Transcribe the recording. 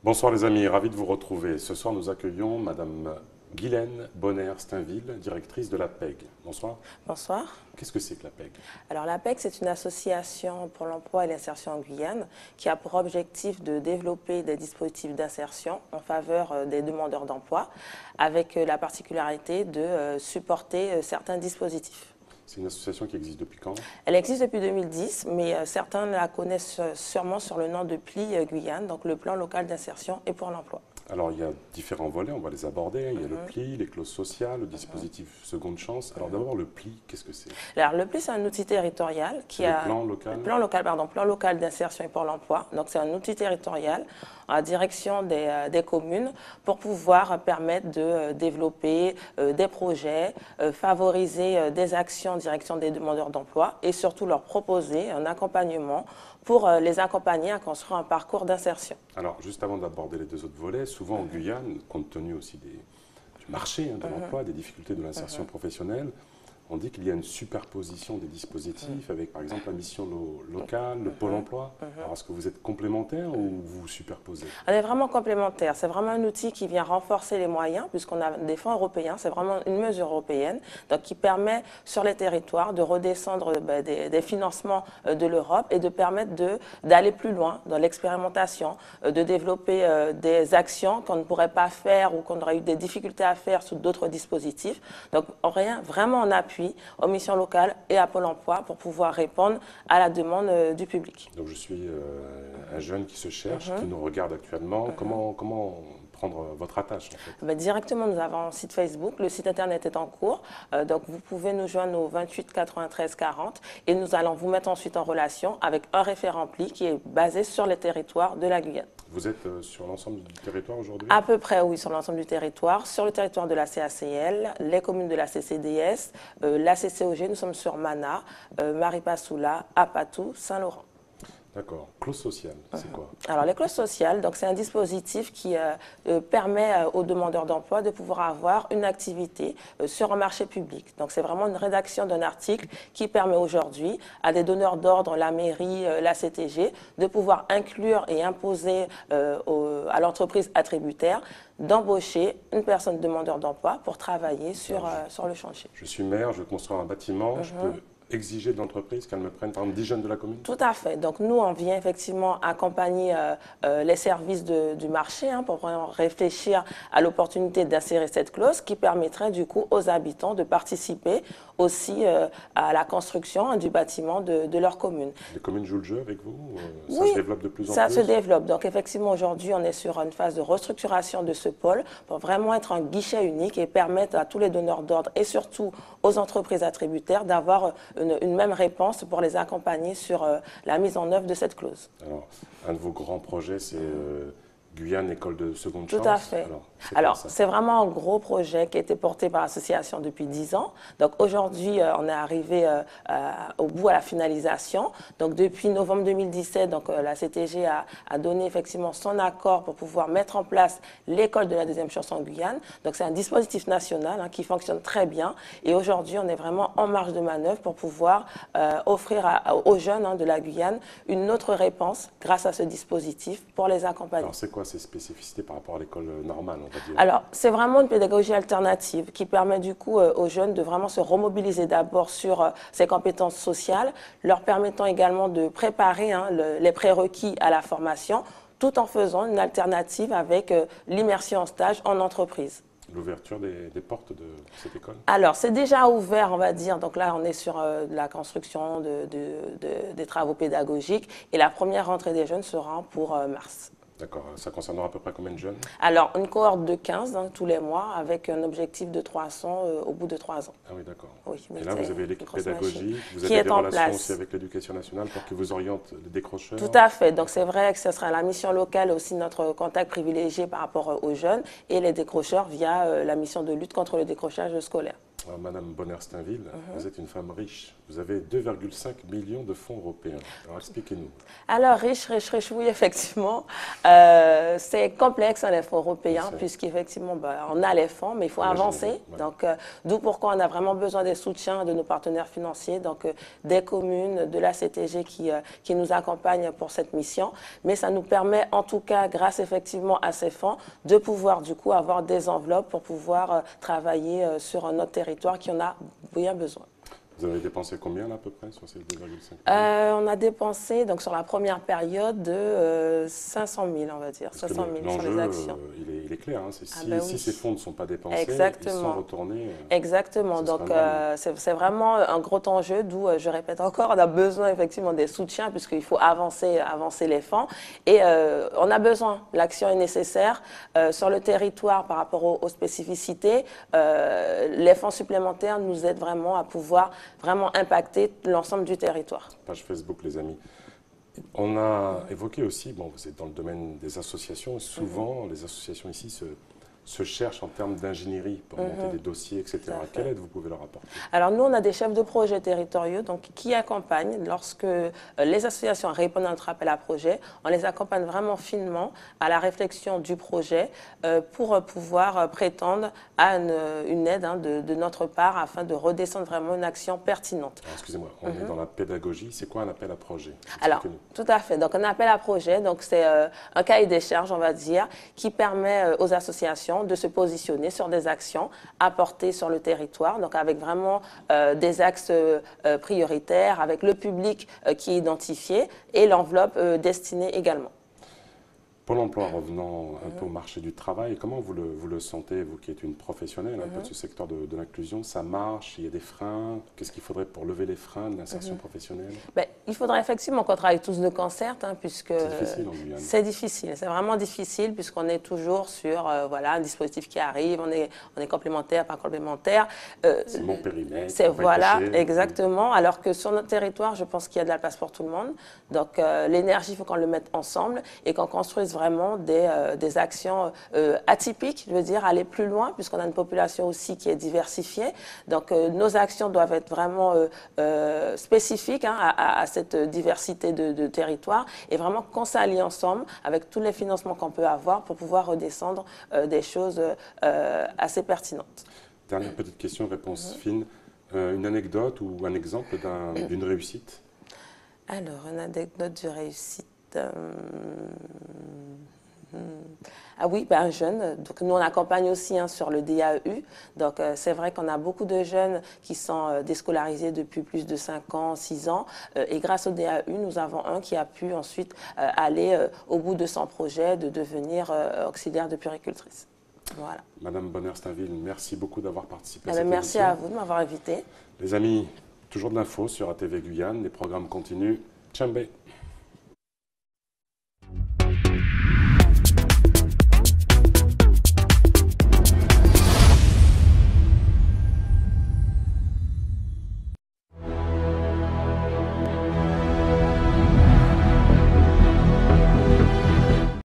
Bonsoir les amis, ravi de vous retrouver. Ce soir nous accueillons Madame Guylaine Bonner-Stainville, directrice de la PEG. Bonsoir. Bonsoir. Qu'est-ce que c'est que la PEG? Alors la PEG, c'est une association pour l'emploi et l'insertion en Guyane qui a pour objectif de développer des dispositifs d'insertion en faveur des demandeurs d'emploi avec la particularité de supporter certains dispositifs. C'est une association qui existe depuis quand? Elle existe depuis 2010, mais certains la connaissent sûrement sur le nom de PLI Guyane, donc le plan local d'insertion et pour l'emploi. Alors il y a différents volets, on va les aborder. Il y a le PLI, les clauses sociales, le dispositif seconde chance. Alors d'abord le PLI, qu'est-ce que c'est? Alors le PLI, c'est un outil territorial qui a plan local d'insertion et pour l'emploi. Donc c'est un outil territorial en direction des communes pour pouvoir permettre de développer des projets, favoriser des actions en direction des demandeurs d'emploi et surtout leur proposer un accompagnement pour les accompagner à construire un parcours d'insertion. Alors, juste avant d'aborder les deux autres volets, souvent en Guyane, compte tenu aussi du marché de l'emploi, des difficultés de l'insertion professionnelle, on dit qu'il y a une superposition des dispositifs avec, par exemple, la mission locale, le pôle emploi. Alors, est-ce que vous êtes complémentaires ou vous vous superposez? On est vraiment complémentaires. C'est vraiment un outil qui vient renforcer les moyens, puisqu'on a des fonds européens. C'est vraiment une mesure européenne, donc qui permet sur les territoires de redescendre des financements de l'Europe et de permettre d'aller plus loin dans l'expérimentation, de développer des actions qu'on ne pourrait pas faire ou qu'on aurait eu des difficultés à faire sous d'autres dispositifs. Donc, on revient vraiment en appui aux missions locales et à Pôle emploi pour pouvoir répondre à la demande du public. Donc je suis un jeune qui se cherche, qui nous regarde actuellement. Comment prendre votre attache en fait? Directement, nous avons un site Facebook, le site internet est en cours, donc vous pouvez nous joindre au 28 93 40 et nous allons vous mettre ensuite en relation avec un référent PLI qui est basé sur les territoires de la Guyane. Vous êtes sur l'ensemble du territoire aujourd'hui? À peu près, oui, sur l'ensemble du territoire. Sur le territoire de la CACL, les communes de la CCDS, la CCOG, nous sommes sur Mana, Maripasoula, Apatou, Saint-Laurent. D'accord. Clause sociale, c'est quoi? Alors, les clauses sociales, c'est un dispositif qui permet aux demandeurs d'emploi de pouvoir avoir une activité sur un marché public. Donc, c'est vraiment une rédaction d'un article qui permet aujourd'hui à des donneurs d'ordre, la mairie, la CTG, de pouvoir inclure et imposer à l'entreprise attributaire d'embaucher une personne demandeur d'emploi pour travailler sur le chantier. Je suis maire, je veux construire un bâtiment, je peux exiger de l'entreprise qu'elle me prenne, par exemple, 10 jeunes de la commune? Tout à fait. Donc nous, on vient effectivement accompagner les services du marché pour vraiment réfléchir à l'opportunité d'insérer cette clause qui permettrait du coup aux habitants de participer aussi à la construction du bâtiment de leur commune. Les communes jouent le jeu avec vous? Ça Oui, se développe de plus en plus? ça se développe. Donc effectivement, aujourd'hui, on est sur une phase de restructuration de ce pôle pour vraiment être un guichet unique et permettre à tous les donneurs d'ordre et surtout aux entreprises attributaires d'avoir une même réponse pour les accompagner sur la mise en œuvre de cette clause. Alors, un de vos grands projets, c'est Guyane, école de seconde chance. Tout à fait. Alors, c'est vraiment un gros projet qui a été porté par l'association depuis 10 ans. Donc, aujourd'hui, on est arrivé au bout à la finalisation. Donc, depuis novembre 2017, la CTG a donné effectivement son accord pour pouvoir mettre en place l'école de la deuxième chance en Guyane. Donc, c'est un dispositif national qui fonctionne très bien. Et aujourd'hui, on est vraiment en marge de manœuvre pour pouvoir offrir aux jeunes de la Guyane une autre réponse grâce à ce dispositif pour les accompagner. Alors, c'est quoi ces spécificités par rapport à l'école normale, on va dire? Alors, c'est vraiment une pédagogie alternative qui permet du coup aux jeunes de vraiment se remobiliser d'abord sur ces compétences sociales, leur permettant également de préparer les prérequis à la formation, tout en faisant une alternative avec l'immersion en stage en entreprise. L'ouverture des portes de cette école? Alors, c'est déjà ouvert, on va dire. Donc là, on est sur la construction des travaux pédagogiques et la première rentrée des jeunes sera pour mars. D'accord. Ça concernera à peu près combien de jeunes? Alors, une cohorte de 15 tous les mois avec un objectif de 300 au bout de 3 ans. Ah oui, d'accord. Oui, et là, vous avez l'équipe pédagogique, vous qui avez est des en relations place aussi avec l'éducation nationale pour qu'ils vous orientent les décrocheurs? Tout à fait. Donc, c'est vrai que ce sera la mission locale aussi notre contact privilégié par rapport aux jeunes et les décrocheurs via la mission de lutte contre le décrochage scolaire. Alors, Madame Bonheur-Stainville, vous êtes une femme riche. Vous avez 2,5 millions de fonds européens. Alors expliquez-nous. Alors, riche, oui, effectivement. C'est complexe, hein, les fonds européens, puisqu'effectivement, on a les fonds, mais il faut avancer. Ouais. Donc, d'où pourquoi on a vraiment besoin des soutiens de nos partenaires financiers, donc des communes, de la CTG qui nous accompagnent pour cette mission. Mais ça nous permet, en tout cas, grâce effectivement à ces fonds, de pouvoir du coup avoir des enveloppes pour pouvoir travailler sur notre territoire qui en a bien besoin. Vous avez dépensé combien là, à peu près sur ces 2,5 On a dépensé donc, sur la première période de 500 000, on va dire, 500 000 sur les actions. Il est clair, hein, si ces fonds ne sont pas dépensés, exactement. Ils sont retournés. Exactement, donc c'est vraiment un gros enjeu, d'où, je répète encore, on a besoin effectivement des soutiens puisqu'il faut avancer les fonds. Et on a besoin, l'action est nécessaire. Sur le territoire, par rapport aux spécificités, les fonds supplémentaires nous aident vraiment à pouvoir vraiment impacter l'ensemble du territoire. Page Facebook, les amis. On a évoqué aussi, bon, vous êtes dans le domaine des associations, souvent les associations ici se cherchent en termes d'ingénierie pour monter des dossiers, etc. Quelle aide vous pouvez leur apporter? Alors nous, on a des chefs de projet territoriaux donc, qui accompagnent lorsque les associations répondent à notre appel à projet. On les accompagne vraiment finement à la réflexion du projet pour pouvoir prétendre à une aide de notre part afin de redescendre vraiment une action pertinente. Excusez-moi, on est dans la pédagogie. C'est quoi un appel à projet? Alors, tout à fait. Donc un appel à projet, c'est un cahier des charges, on va dire, qui permet aux associations de se positionner sur des actions à porter sur le territoire, donc avec vraiment des axes prioritaires, avec le public qui est identifié et l'enveloppe destinée également. Pôle emploi, revenant un peu au marché du travail, comment vous le sentez, vous qui êtes une professionnelle un peu de ce secteur de l'inclusion? Ça marche? Il y a des freins? Qu'est-ce qu'il faudrait pour lever les freins de l'insertion professionnelle? Il faudrait effectivement qu'on travaille tous de concert, puisque c'est difficile en Guyane. C'est difficile, c'est vraiment difficile puisqu'on est toujours sur un dispositif qui arrive, on est complémentaire, pas complémentaire. C'est mon périmètre. Voilà, exactement. Alors que sur notre territoire, je pense qu'il y a de la place pour tout le monde. Donc l'énergie, il faut qu'on le mette ensemble et qu'on construise vraiment des actions atypiques, je veux dire, aller plus loin, puisqu'on a une population aussi qui est diversifiée. Donc, nos actions doivent être vraiment spécifiques à cette diversité de territoires et vraiment qu'on s'allie ensemble avec tous les financements qu'on peut avoir pour pouvoir redescendre des choses assez pertinentes. Dernière petite question, réponse fine. Une anecdote ou un exemple d'une réussite? Alors, une anecdote de réussite. Ah oui, un jeune. Donc nous, on accompagne aussi sur le DAE. Donc c'est vrai qu'on a beaucoup de jeunes qui sont déscolarisés depuis plus de 5 ans, 6 ans. Et grâce au DAE, nous avons un qui a pu ensuite aller au bout de son projet de devenir auxiliaire de puéricultrice. Voilà. Madame Bonheur-Stainville, merci beaucoup d'avoir participé à cette émission. Merci à vous de m'avoir invité. Les amis, toujours de l'info sur ATV Guyane. Les programmes continuent. Tchambé.